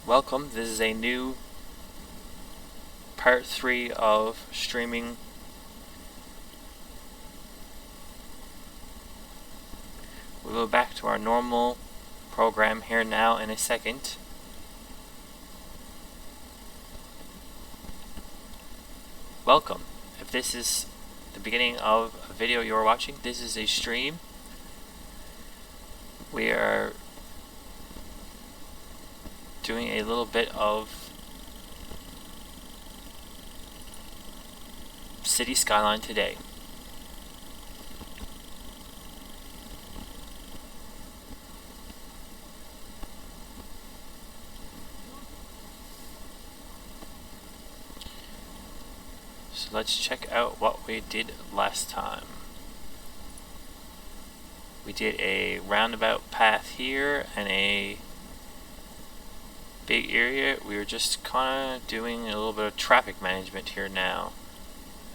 Welcome. This is a new part 3 of streaming. We'll go back to our normal program here now in a second. Welcome. If this is the beginning of a video you're watching, this is a stream. We are doing a little bit of city skyline today. So let's check out what we did last time. We did a roundabout path here and a big area. We were just kind of doing a little bit of traffic management here now,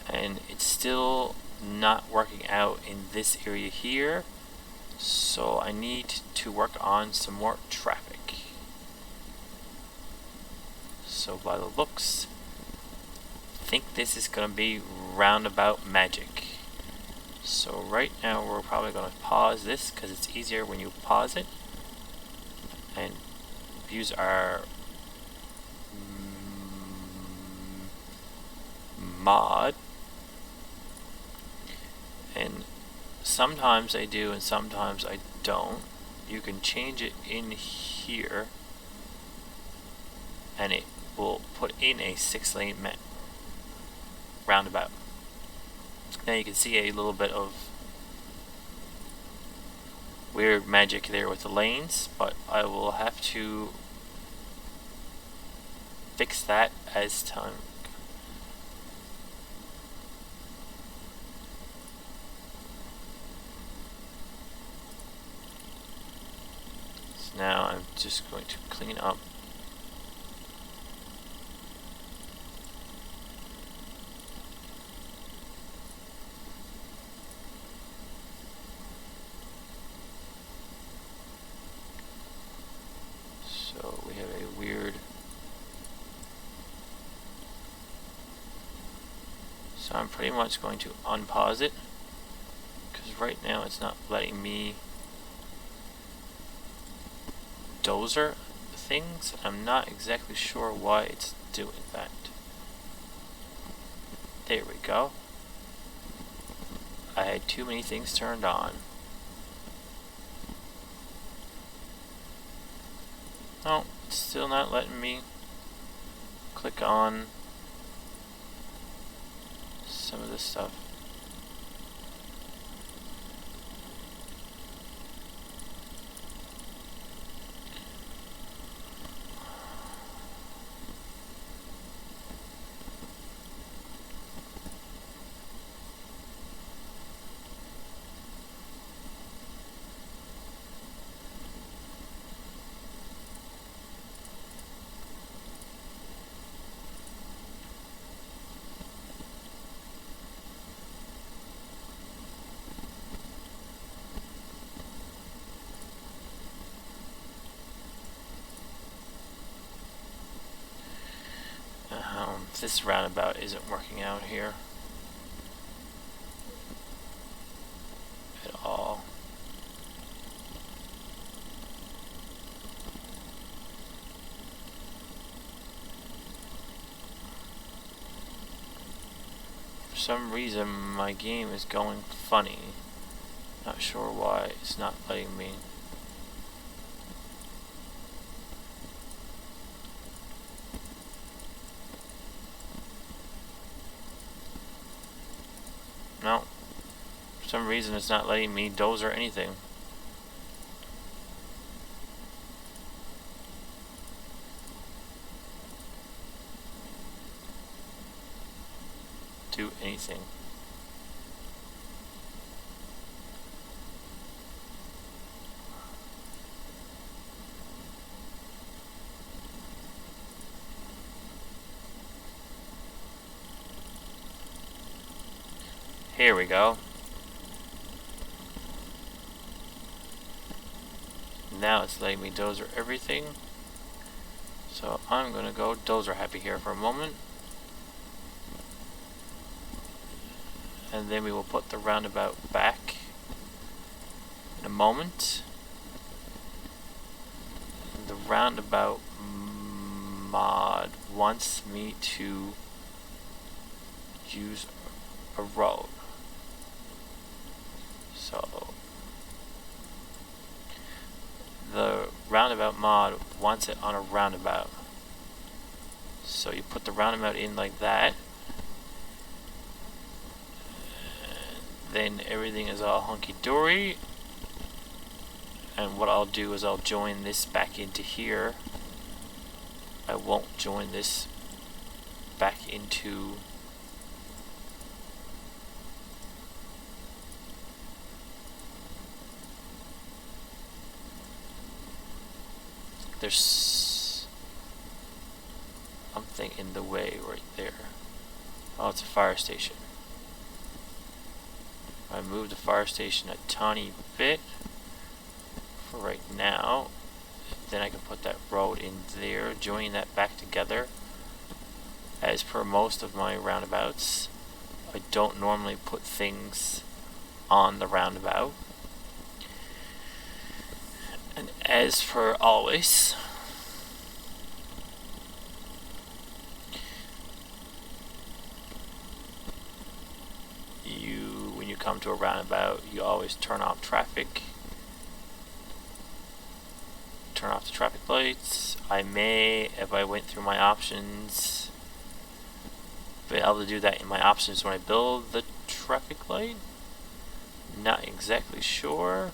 and it's still not working out in this area here, so I need to work on some more traffic. So by the looks, I think this is going to be roundabout magic. So right now we're probably going to pause this because it's easier when you pause it, and use our mod. And sometimes I do and sometimes I don't. You can change it in here and it will put in a 6-lane roundabout. Now you can see a little bit of weird magic there with the lanes, but I will have to fix that as time. So now I'm just going to clean up . So we have a weird. So I'm pretty much going to unpause it because right now it's not letting me dozer things. I'm not exactly sure why it's doing that. There we go. I had too many things turned on. Oh, it's still not letting me click on some of this stuff. This roundabout isn't working out here at all. For some reason my game is going funny. Not sure why it's not letting me. No, for some reason it's not letting me doze or anything. Do anything. Here we go. Now it's letting me dozer everything. So I'm gonna go dozer happy here for a moment. And then we will put the roundabout back in a moment. The roundabout mod wants me to use a road. So the roundabout mod wants it on a roundabout. So you put the roundabout in like that. Then everything is all hunky-dory. And what I'll do is I'll join this back into here. I won't join this back into there's something in the way right there. Oh, it's a fire station. I moved the fire station a tiny bit for right now. Then I can put that road in there, joining that back together. As per most of my roundabouts, I don't normally put things on the roundabout. And as per always, when you come to a roundabout, you always turn off traffic. Turn off the traffic lights. I may, if I went through my options, be able to do that in my options when I build the traffic light. Not exactly sure.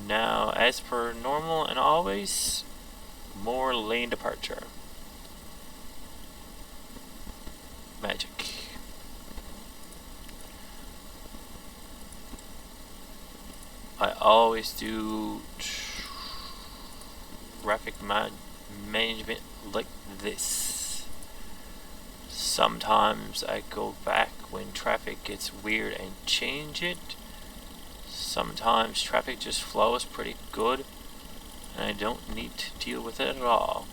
Now, as per normal and always, more lane departure. Magic. I always do traffic management like this. Sometimes I go back when traffic gets weird and change it. Sometimes traffic just flows pretty good and I don't need to deal with it at all.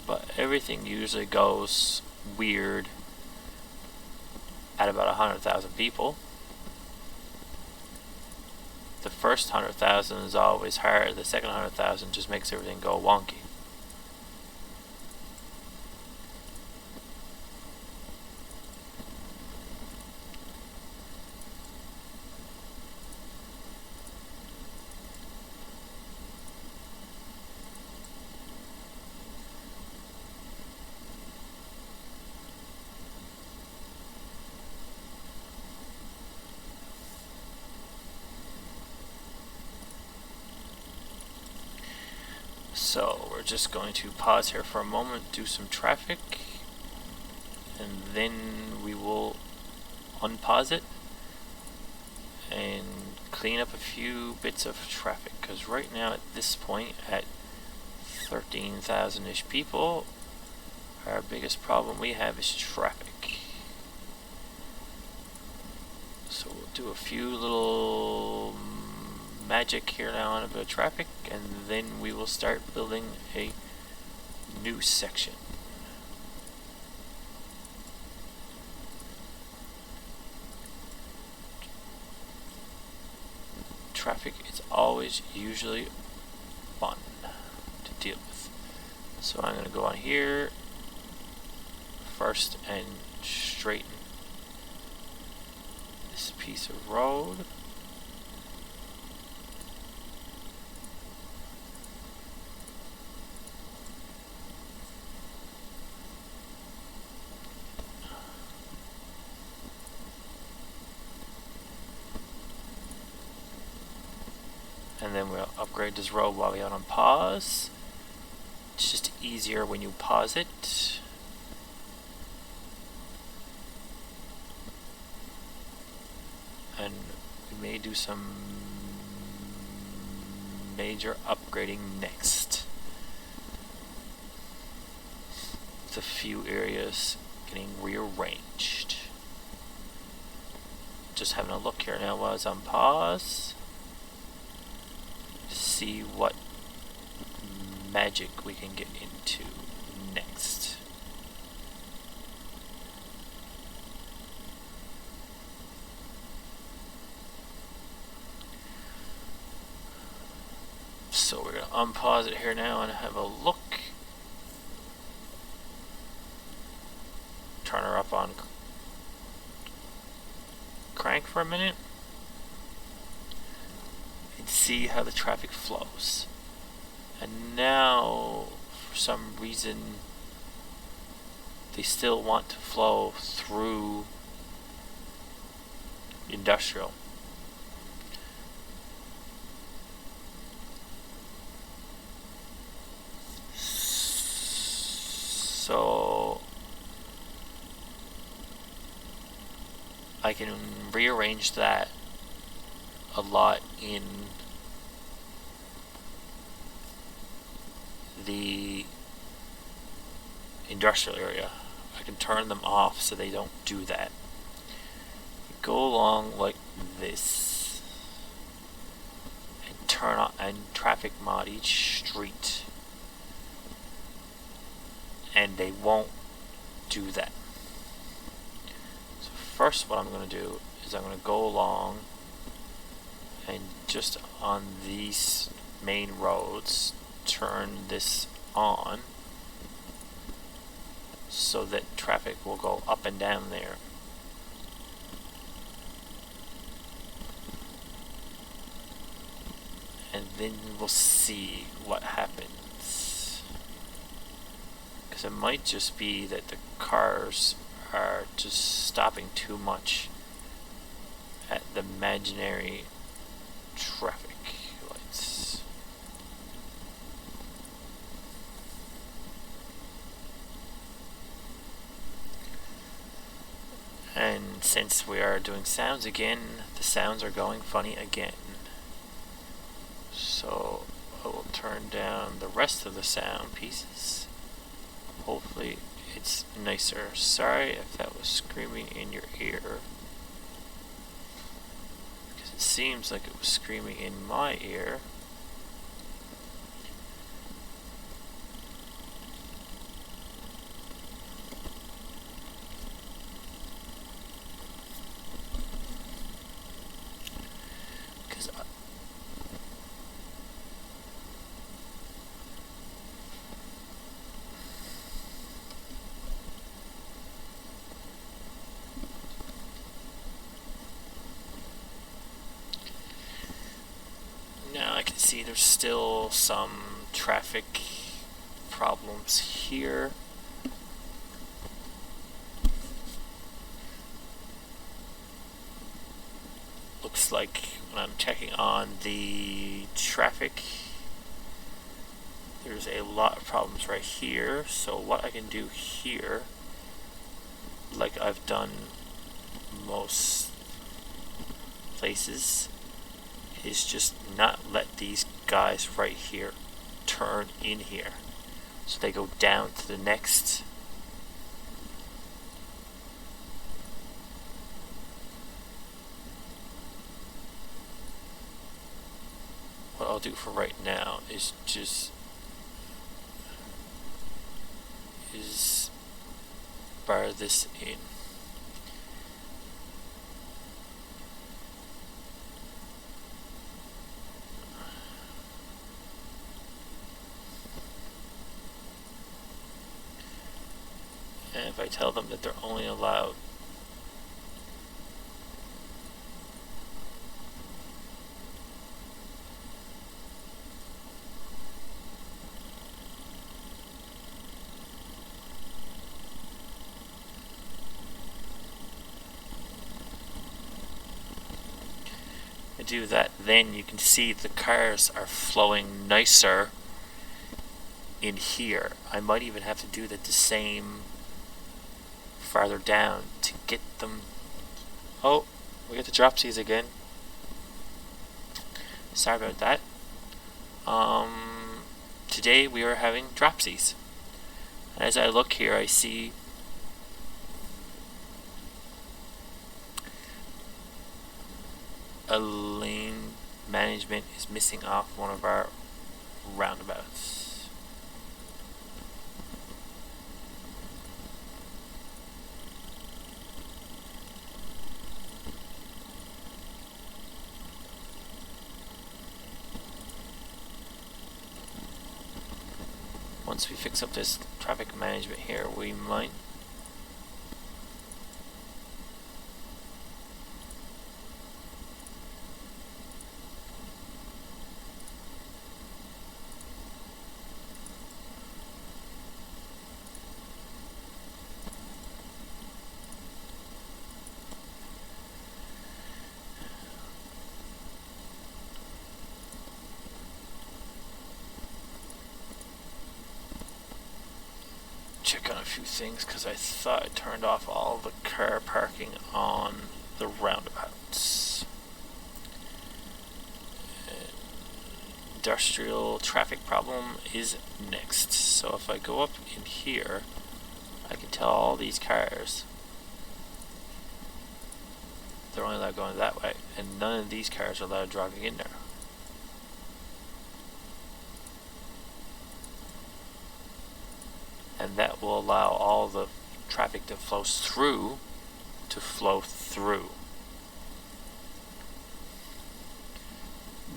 But everything usually goes weird at about 100,000 people. The first 100,000 is always hard. The second 100,000 just makes everything go wonky. So we're just going to pause here for a moment, do some traffic, and then we will unpause it and clean up a few bits of traffic, because right now at this point at 13,000-ish people, our biggest problem we have is traffic. So we'll do a few little magic here now on a bit of traffic, and then we will start building a new section. Traffic is always usually fun to deal with. So I'm going to go on here first and straighten this piece of road. And then we'll upgrade this road while we're on pause. It's just easier when you pause it. And we may do some major upgrading next. With a few areas getting rearranged. Just having a look here now while I was on pause. See what magic we can get into next. So we're going to unpause it here now and have a look. Turn her up on crank for a minute and see how the traffic flows. And now, for some reason, they still want to flow through industrial. So I can rearrange that a lot in the industrial area. I can turn them off so they don't do that. Go along like this and turn on and traffic mod each street, and they won't do that. So first what I'm going to do is I'm going to go along and just on these main roads turn this on so that traffic will go up and down there. And then we'll see what happens. Because it might just be that the cars are just stopping too much at the imaginary traffic lights. And since we are doing sounds again, the sounds are going funny again. So I will turn down the rest of the sound pieces. Hopefully it's nicer. Sorry if that was screaming in your ear, because it seems like it was screaming in my ear. Now I can see there's still some traffic problems here. Looks like when I'm checking on the traffic, there's a lot of problems right here. So what I can do here, like I've done most places, is just not let these guys right here turn in here. So they go down to the next. What I'll do for right now is just bar this in. And if I tell them that they're only allowed to do that, then you can see the cars are flowing nicer in here. I might even have to do that the same farther down to get them. Oh, we get the dropsies again. Sorry about that. Today we are having dropsies. As I look here, I see a lane management is missing off one of our roundabouts. once we fix up this traffic management here, we might check on a few things, because I thought I turned off all the car parking on the roundabouts. Industrial traffic problem is next. So if I go up in here, I can tell all these cars they're only allowed going that way, and none of these cars are allowed driving in there. And that will allow all the traffic that flows through to flow through.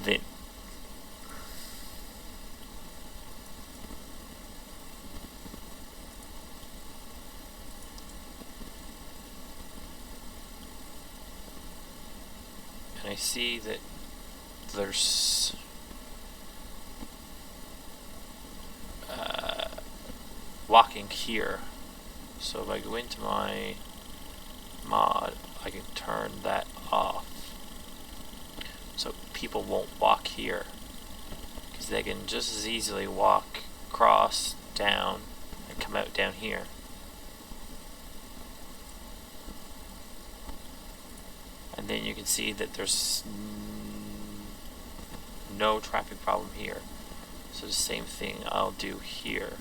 Then and I see that there's walking here. So if I go into my mod, I can turn that off so people won't walk here, because they can just as easily walk across, down, and come out down here. And then you can see that there's no traffic problem here. So the same thing I'll do here.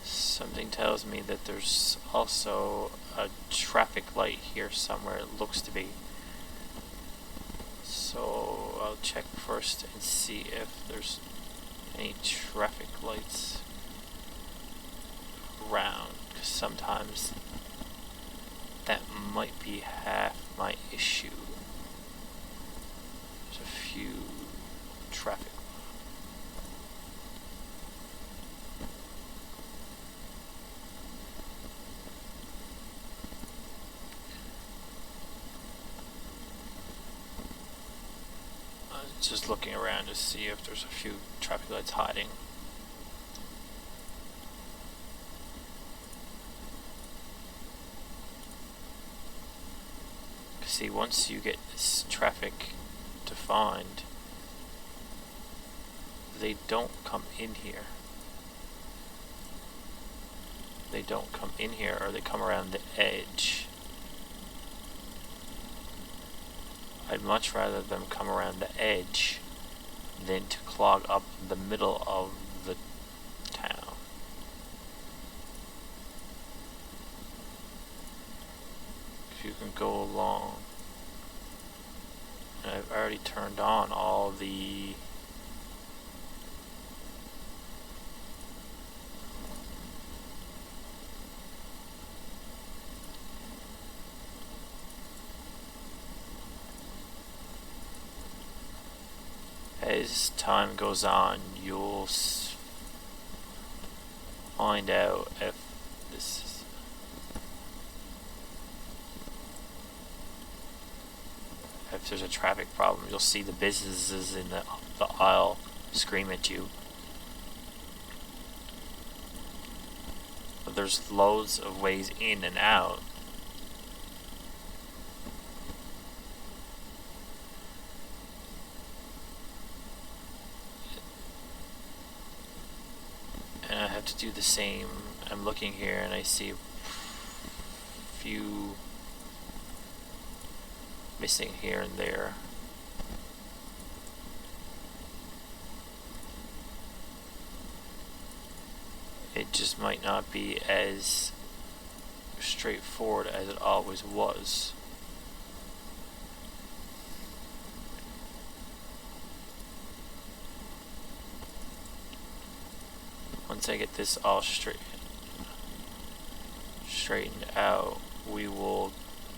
Something tells me that there's also a traffic light here somewhere, it looks to be. So I'll check first and see if there's any traffic lights around, because sometimes that might be half my issue. There's a few traffic. Just looking around to see if there's a few traffic lights hiding. See, once you get this traffic defined, they don't come in here. They don't come in here, or they come around the edge. I'd much rather them come around the edge than to clog up the middle of the town. If you can go along, and I've already turned on all the as time goes on, you'll find out if this is if there's a traffic problem. You'll see the businesses in the aisle scream at you. But there's loads of ways in and out. And I have to do the same. I'm looking here and I see a few missing here and there. It just might not be as straightforward as it always was. Once I get this all straight straightened out, we will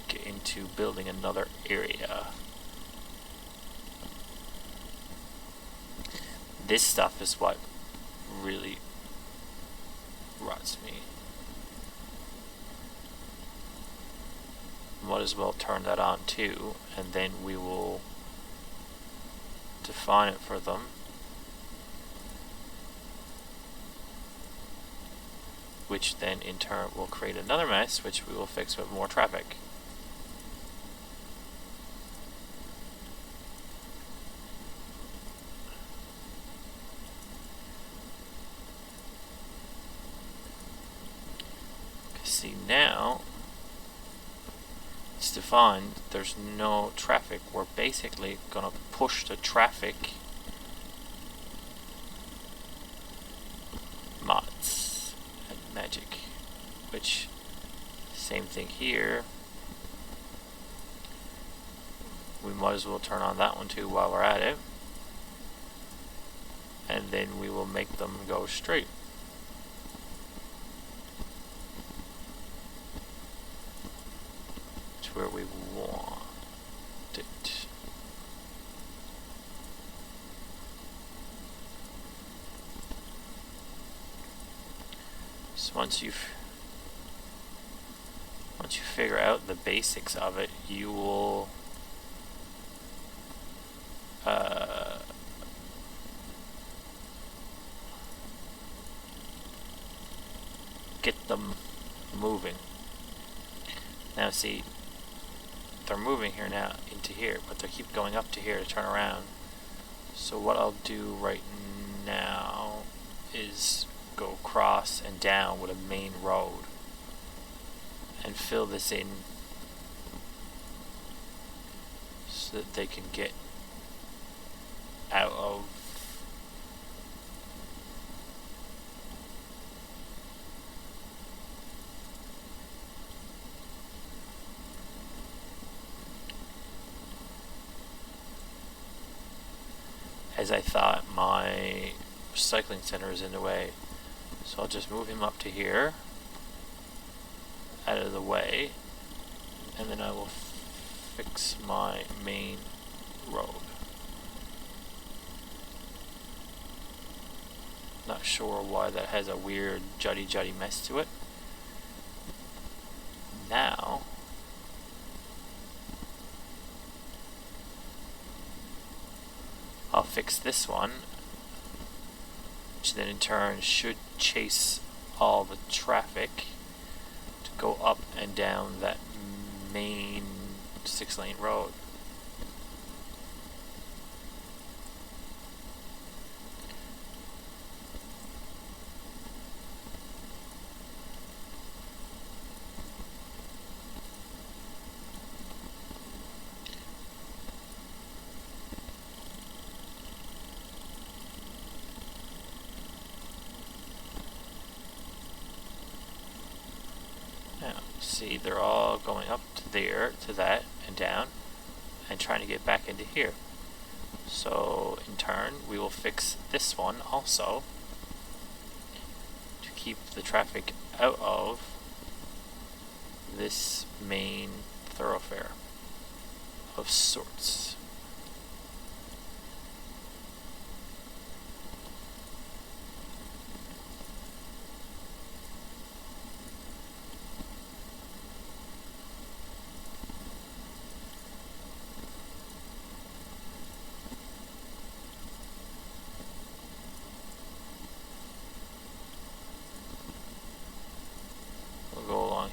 get into building another area. This stuff is what really rots me. Might as well turn that on too, and then we will define it for them. Which then in turn will create another mess, which we will fix with more traffic. See, now it's defined, there's no traffic. We're basically gonna push the traffic mods and magic, which same thing here. We might as well turn on that one too while we're at it, and then we will make them go straight. Where we want it. So once you figure out the basics of it, you will get them moving. Now see, they're moving here now into here, but they keep going up to here to turn around. So what I'll do right now is go across and down with a main road and fill this in so that they can get out of as I thought my recycling center is in the way. So I'll just move him up to here, out of the way, and then I will fix my main road. Not sure why that has a weird juddy mess to it. Now I'll fix this one, which then in turn should chase all the traffic to go up and down that main 6-lane road. See, they're all going up to there, to that, and down, and trying to get back into here. So, in turn, we will fix this one also to keep the traffic out of this main thoroughfare of sorts.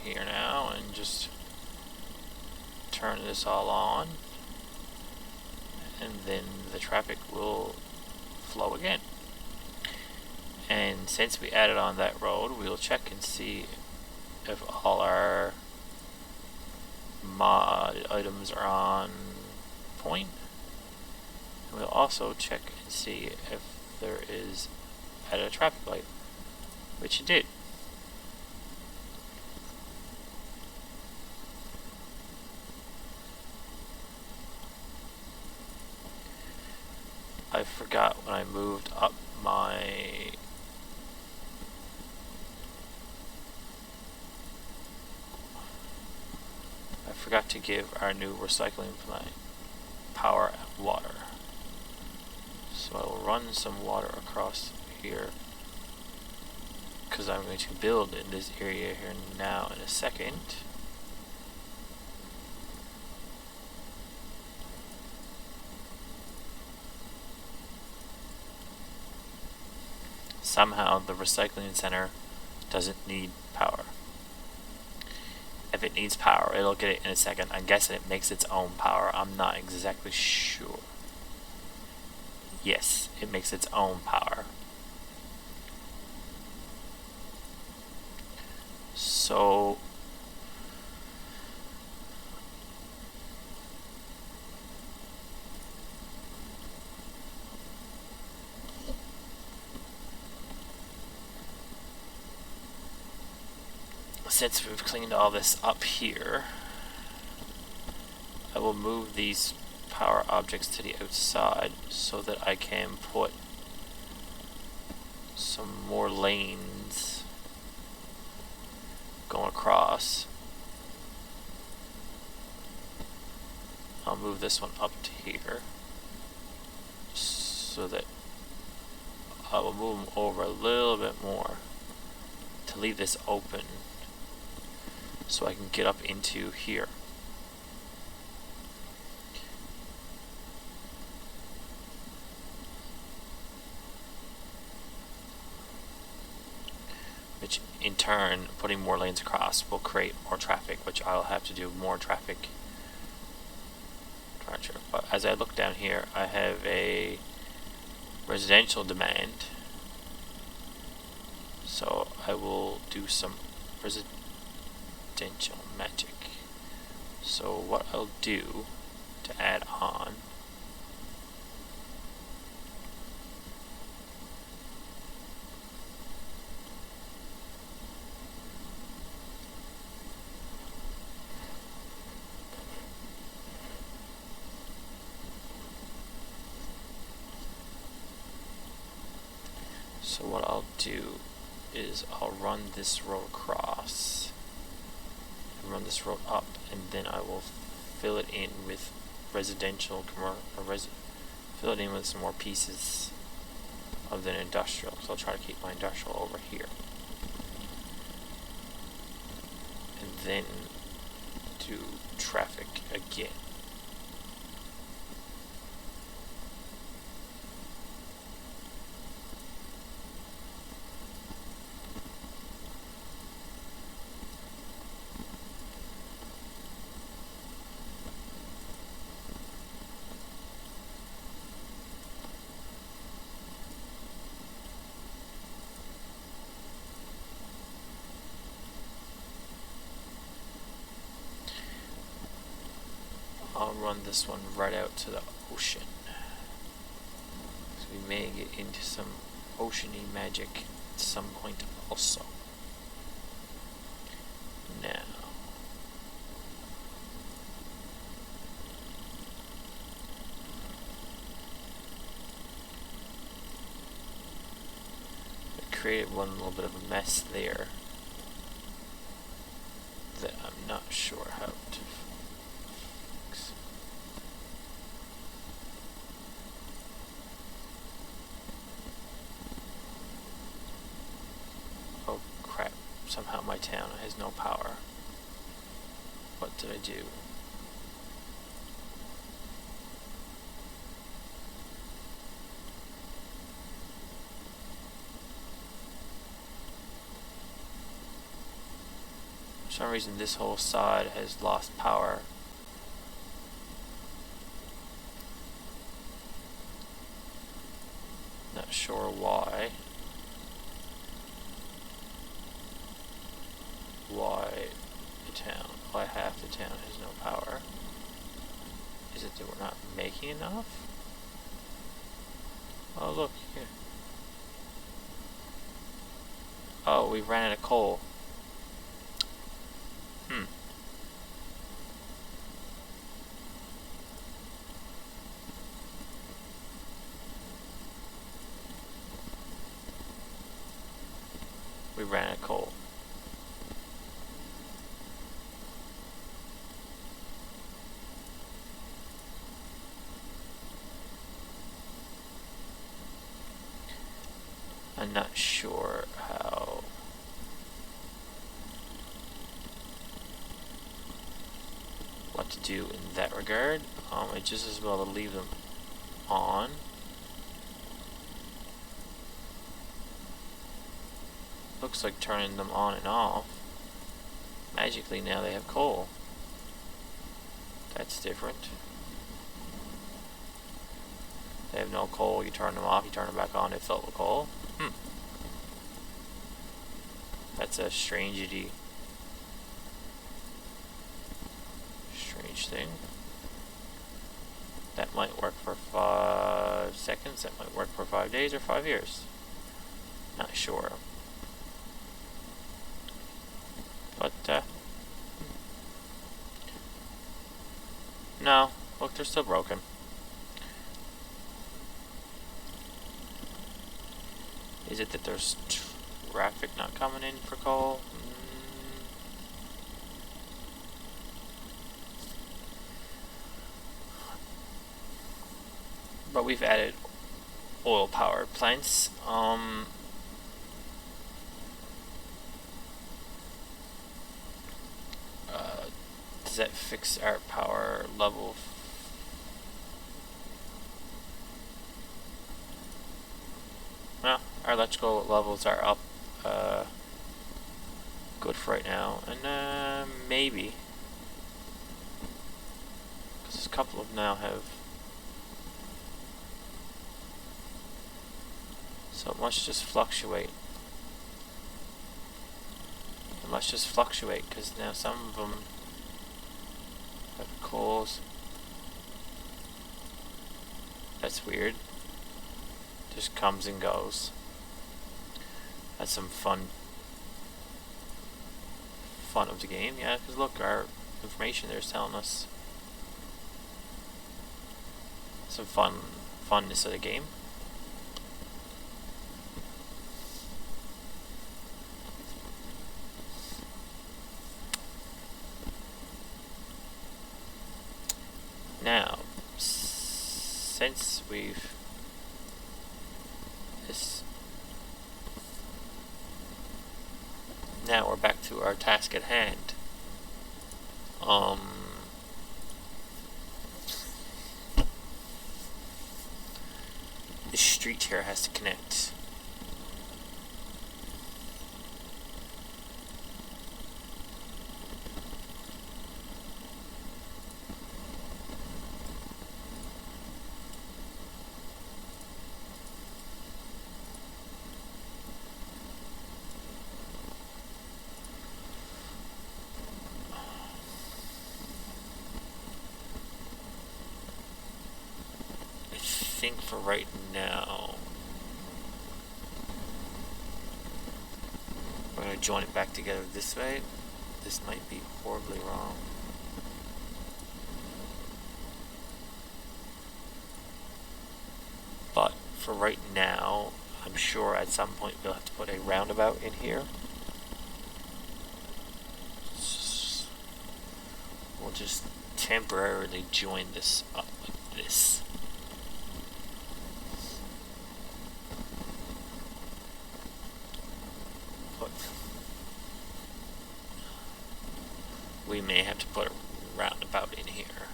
Here now and just turn this all on, and then the traffic will flow again. And since we added on that road, we'll check and see if all our mod items are on point. And we'll also check and see if there is added a traffic light, which it did. I forgot when I moved up my forgot to give our new recycling plant power and water. So I will run some water across here, because I'm going to build in this area here now in a second. Somehow the recycling center doesn't need power. If it needs power, it'll get it in a second. I guess it makes its own power. I'm not exactly sure. Yes, it makes its own power. So since we've cleaned all this up here, I will move these power objects to the outside so that I can put some more lanes going across. I'll move this one up to here so that I will move them over a little bit more to leave this open so I can get up into here. Which in turn, putting more lanes across will create more traffic, which I'll have to do more traffic. But as I look down here, I have a residential demand, so I will do some residential magic. So what I'll do to add on, so what I'll do is I'll run this road across, run this road up, and then I will fill it in with residential, fill it in with some more pieces of the industrial. So I'll try to keep my industrial over here, and then do traffic again. I'll run this one right out to the ocean. So we may get into some oceany magic at some point also. Now, I created one little bit of a mess there that I'm not sure how to fix. Oh crap, somehow my town has no power. What did I do? For some reason this whole side has lost power. Not sure why. Why the town? Why half the town has no power? Is it that we're not making enough? Oh look here. Oh, we ran out of coal. We ran out of coal. I'm not sure how. What to do in that regard. I just as well to leave them on. Looks like turning them on and off. Magically now they have coal. That's different. They have no coal, you turn them off, you turn them back on, they fill with coal. That's a strange thing. That might work for 5 seconds, that might work for 5 days or 5 years. Not sure. But, no, look, they're still broken. Is it that there's traffic not coming in for coal? But we've added oil-powered plants. Does that fix our power level? Well, our electrical levels are up good for right now, and maybe because a couple of them now have, so it must just fluctuate. It must just fluctuate because now some of them have coals. That's weird. Just comes and goes. That's some fun of the game, yeah, because look, our information there is telling us some funness of the game. Now, since we've now we're back to our task at hand. This street here has to connect. I think for right now we're going to join it back together this way. This might be horribly wrong. But for right now, I'm sure at some point we'll have to put a roundabout in here. We'll just temporarily join this up like this. We may have to put a roundabout in here.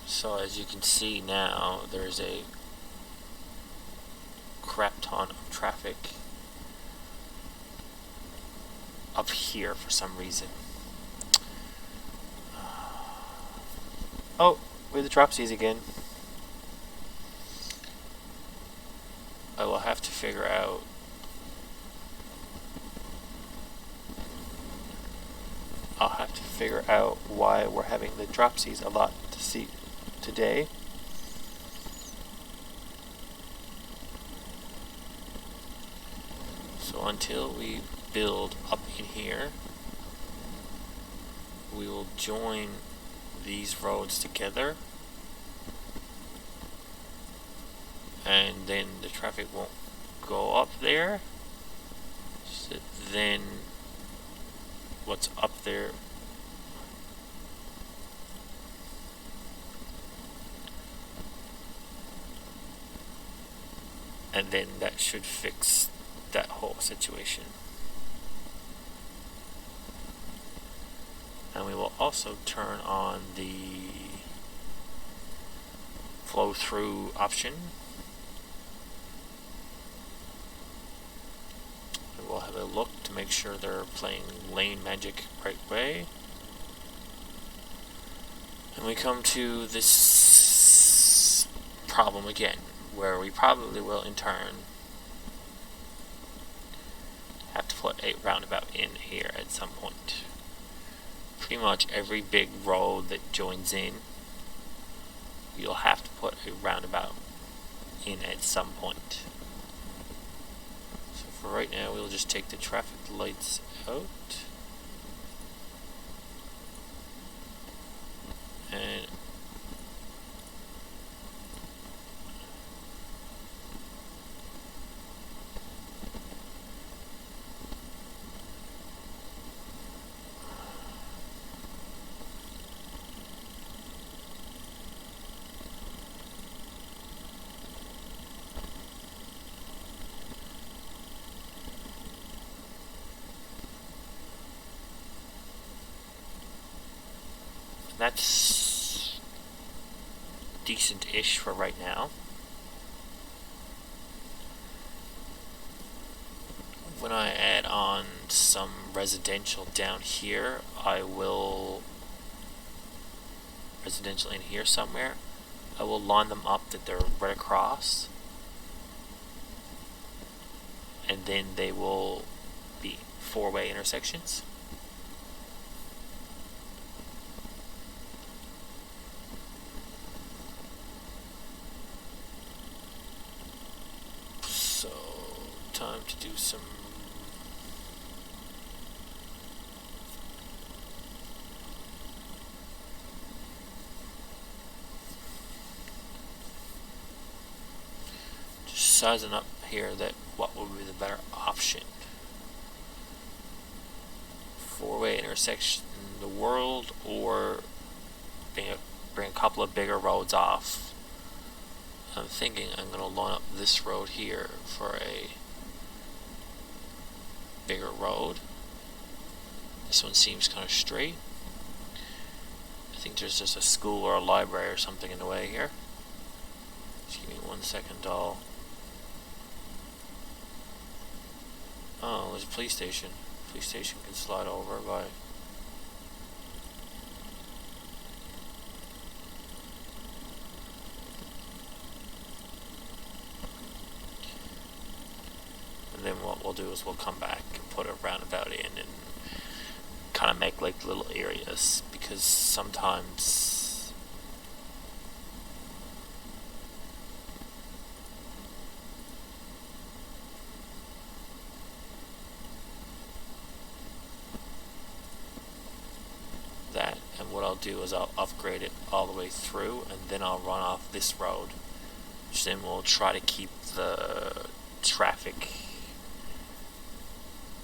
So as you can see now, there's a crap ton of traffic up here for some reason. Oh, we're the dropsies again. I will have to figure out why we're having the dropsies a lot to see today. So until we build up in here, we will join these roads together, and then the traffic won't go up there. So then what's up there and then that should fix that whole situation. And we will also turn on the flow through option. And we'll have a look to make sure they're playing lane magic right way. And we come to this problem again, where we probably will in turn have to put a roundabout in here at some point. Pretty much every big road that joins in, you'll have to put a roundabout in at some point. So for right now, we'll just take the traffic lights out. And that's decent-ish for right now. When I add on some residential down here, residential in here somewhere, I will line them up that they're right across, and then they will be four-way intersections. So, time to do some sizing up here that what would be the better option. Four-way intersection in the world, or bring a couple of bigger roads off. I'm thinking I'm going to line up this road here for a bigger road. This one seems kind of straight. I think there's just a school or a library or something in the way here. Just give me 1 second, doll. Oh, there's a police station. Police station can slide over by. And then what we'll do is we'll come back and put a roundabout in and kind of make like little areas, because sometimes that, and what I'll do is I'll upgrade it all the way through, and then I'll run off this road, which then we'll try to keep the traffic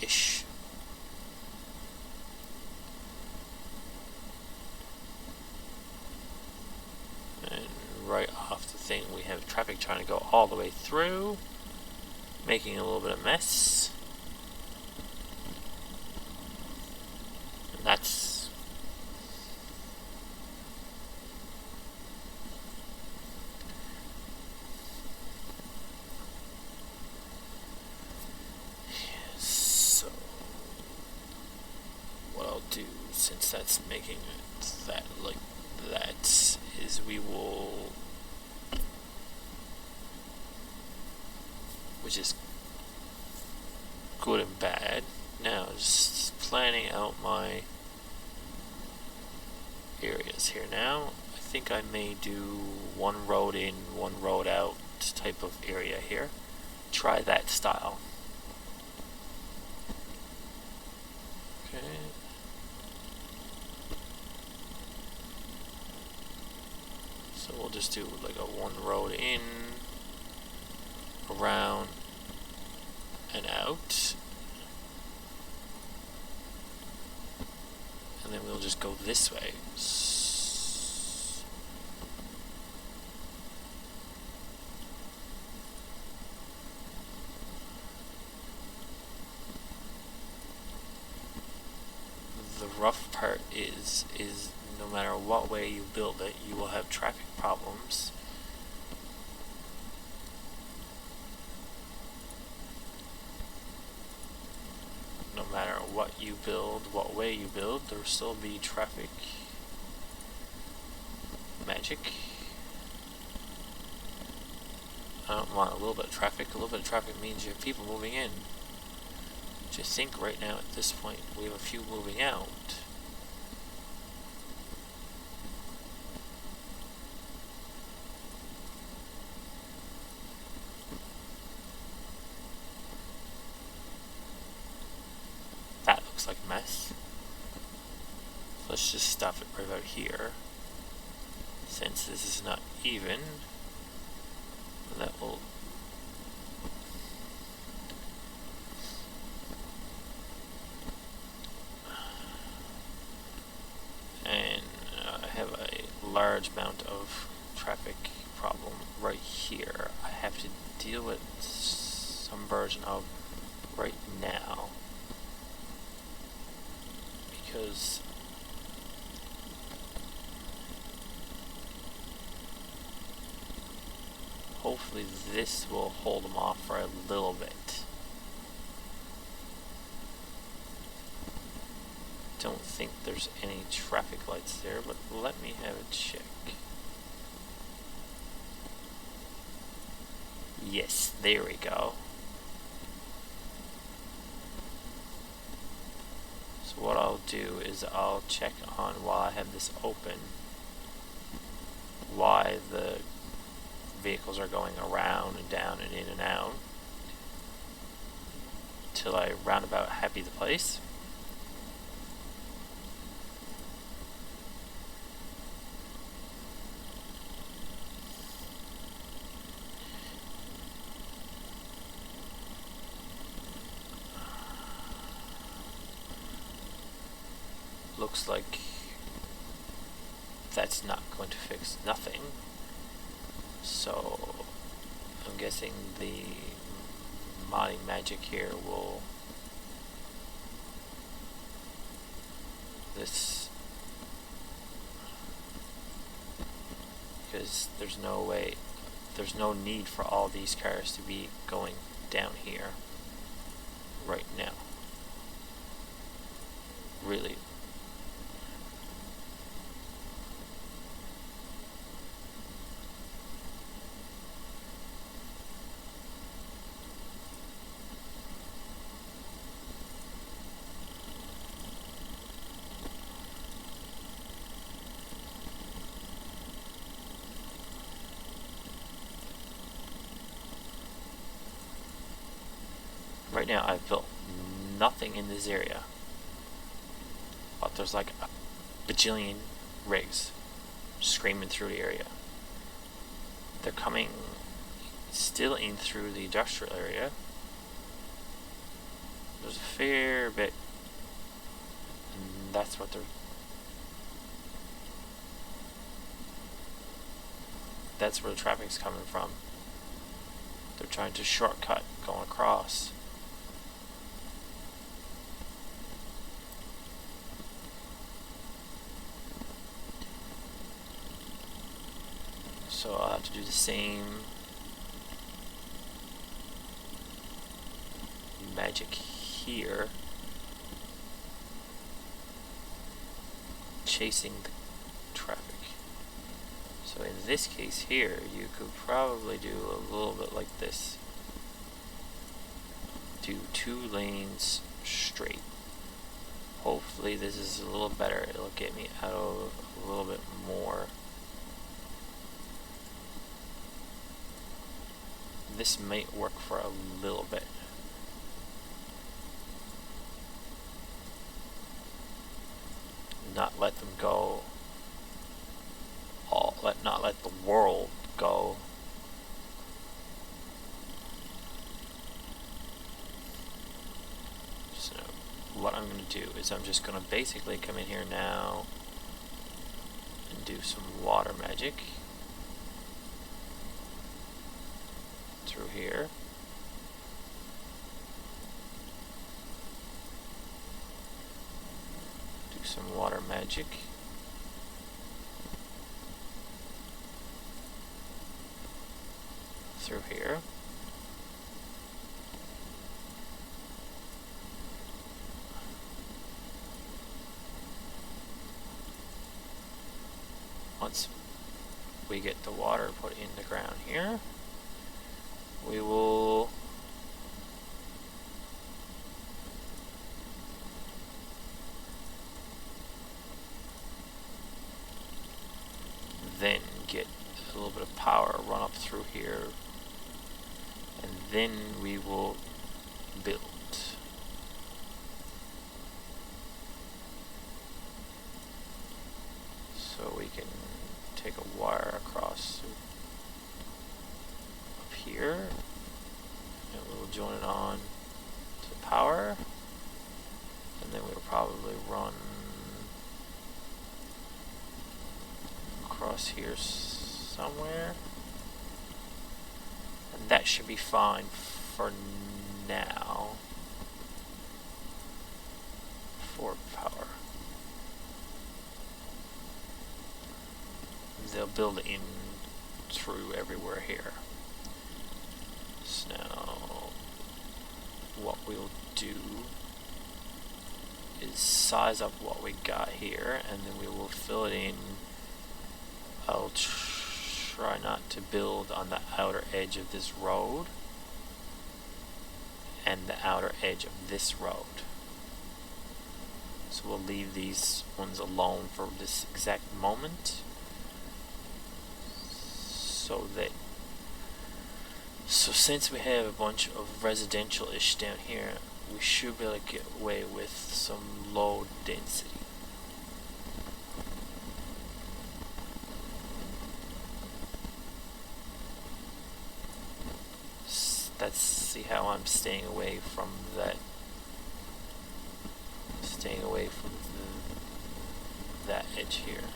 ish. And right off the thing we have traffic trying to go all the way through, making a little bit of mess. And that's do, since that's making it that like that, is we will, which is good and bad. Now just planning out my areas here now. I think I may do one road in, one road out type of area here. Try that style. Okay. So we'll just do like a one road in, around, and out. And then we'll just go this way. rough part is no matter what way you build it, you will have traffic problems. No matter what you build, what way you build, there will still be traffic magic. I don't want a little bit of traffic. A little bit of traffic means you have people moving in. Just think right now at this point we have a few moving out. That looks like a mess. Let's just stop it right about here. Since this is not even, that will I have a large amount of traffic problem right here. I have to deal with some version of right now because hopefully this will hold them off for a little bit. Don't think there's any traffic lights there, but let me have a check. Yes, there we go. So what I'll do is I'll check on while I have this open why the vehicles are going around and down and in and out till I roundabout happy the place. Looks like that's not going to fix nothing. So I'm guessing the modding magic here will because there's no need for all these cars to be going down here right now. Really. Right now I've built nothing in this area, but there's like a bajillion rigs screaming through the area. They're coming still in through the industrial area. There's a fair bit, and that's what that's where the traffic's coming from. They're trying to shortcut going across. So I'll have to do the same magic here, chasing the traffic. So in this case here, you could probably do a little bit like this. Do 2 lanes straight. Hopefully this is a little better. It'll get me out of a little bit more. This might work for a little bit. Not let them go. Not let the world go. So what I'm going to do is I'm just going to basically come in here now and do some water magic through here. Do some water magic. Through here. Once we get the water put in the ground here, we will then get a little bit of power run up through here, and then we will build. So we can take a wire across up here, and we'll join it on to power, and then we'll probably run across here somewhere, and that should be fine for now for power. They'll build in through everywhere here. So now what we'll do is size up what we got here, and then we will fill it in. I'll try not to build on the outer edge of this road and the outer edge of this road. So we'll leave these ones alone for this exact moment, so since we have a bunch of residential-ish down here, we should be able to get away with some low density. Let's see how I'm staying away from that. Staying away from that edge here.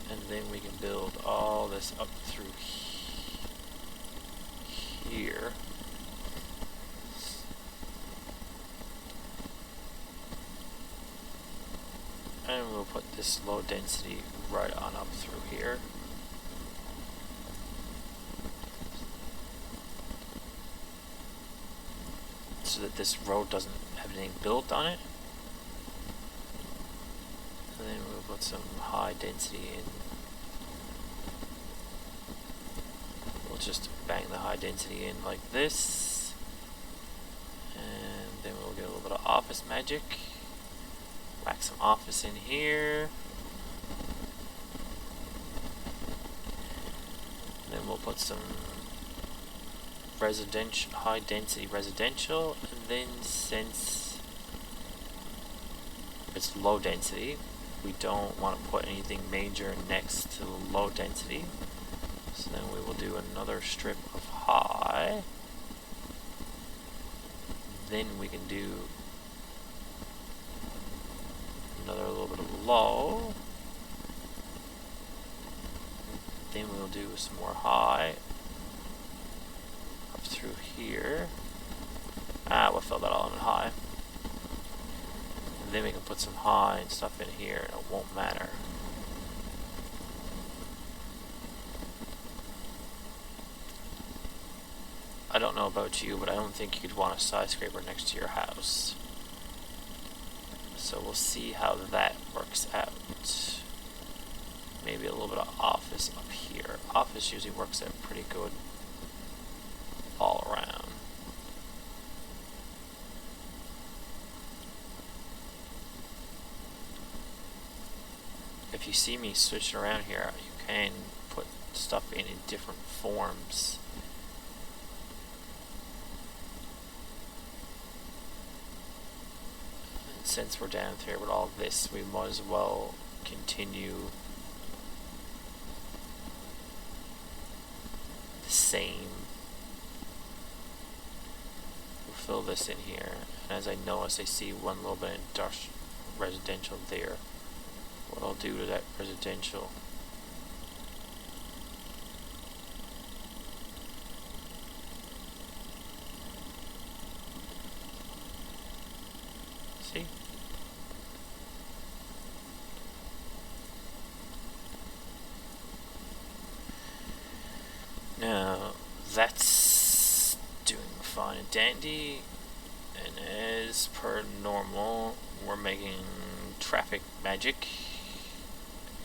And then we can build all this up through here. And we'll put this low density right on up through here. So that this road doesn't have anything built on it. And then we'll put some high density in. We'll just bang the high density in like this. And then we'll get a little bit of office magic. Whack some office in here. And then we'll put some residential, high density residential, and then since it's low density, we don't want to put anything major next to the low density, so then we will do another strip of high, then we can do another little bit of low, then we'll do some more high through here. We'll fill that all in high. And then we can put some high and stuff in here and it won't matter. I don't know about you, but I don't think you'd want a skyscraper next to your house. So we'll see how that works out. Maybe a little bit of office up here. Office usually works out pretty good all around. If you see me switching around here, you can put stuff in different forms. And since we're down here with all this, we might as well continue the same. Fill this in here, and as I notice, I see one little bit of industrial residential there. What I'll do to that residential, see, that's doing fine and dandy. And as per normal, we're making traffic magic.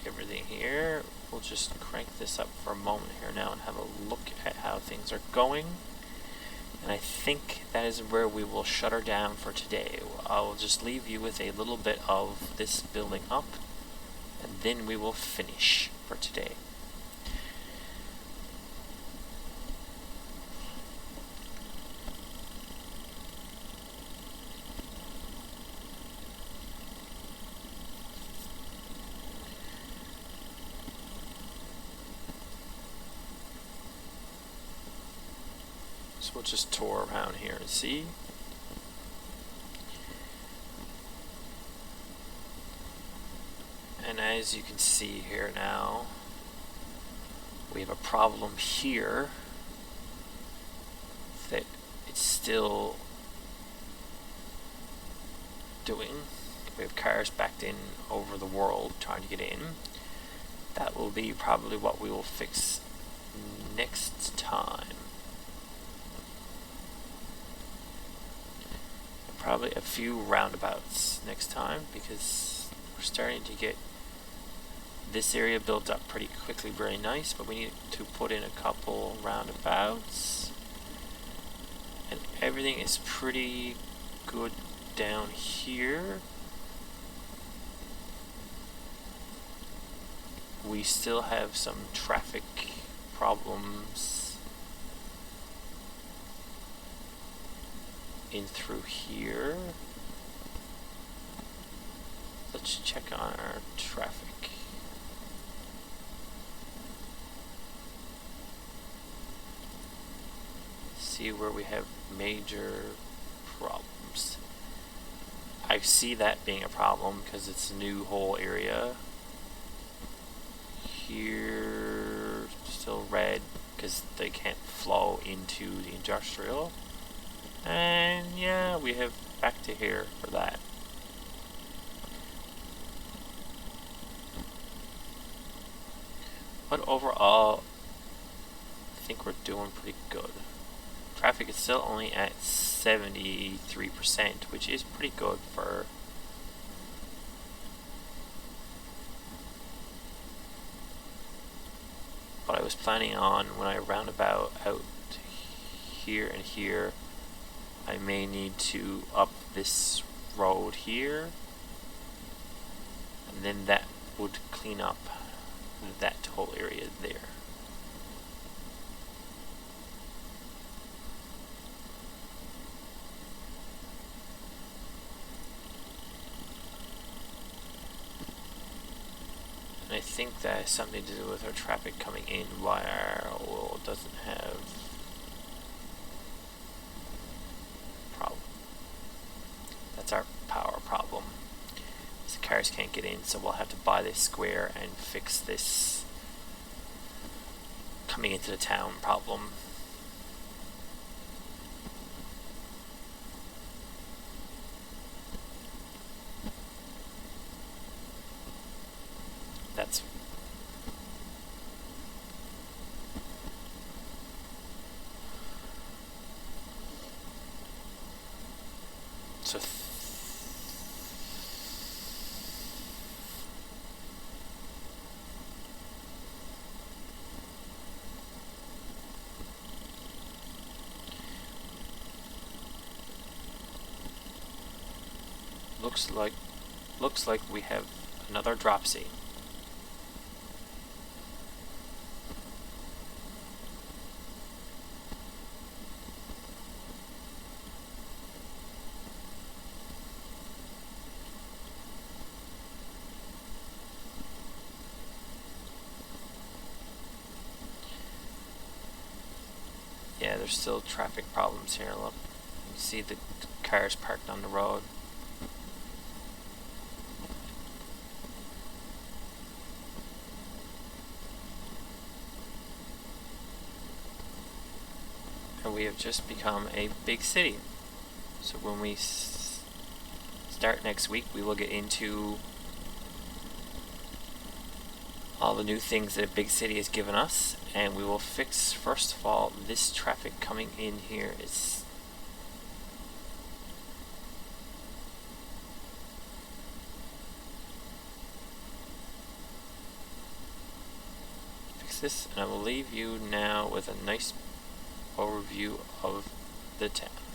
Everything here. We'll just crank this up for a moment here now and have a look at how things are going. And I think that is where we will shut her down for today. I'll just leave you with a little bit of this building up, and then we will finish for today. So we'll just tour around here and see. And as you can see here now, we have a problem here that it's still doing. We have cars backed in over the world trying to get in. That will be probably what we will fix next time. Probably a few roundabouts next time, because we're starting to get this area built up pretty quickly, very nice, but we need to put in a couple roundabouts. And everything is pretty good down here. We still have some traffic problems in through here. Let's check on our traffic. See where we have major problems. I see that being a problem because it's a new whole area. Here, still red because they can't flow into the industrial. And yeah, we have back to here for that. But overall, I think we're doing pretty good. Traffic is still only at 73%, which is pretty good for what I was planning on. When I roundabout out here and here, I may need to up this road here, and then that would clean up that whole area there. And I think that has something to do with our traffic coming in, why our oil doesn't have problem. That's our power problem. The cars can't get in, so we'll have to buy this square and fix this coming into the town problem. That's so looks like we have another dropsy. Yeah, there's still traffic problems here. Look, you see the cars parked on the road. And we have just become a big city. So when we start next week, we will get into all the new things that a big city has given us, and we will fix, first of all, this traffic coming in here is fix this, and I will leave you now with a nice overview of the town.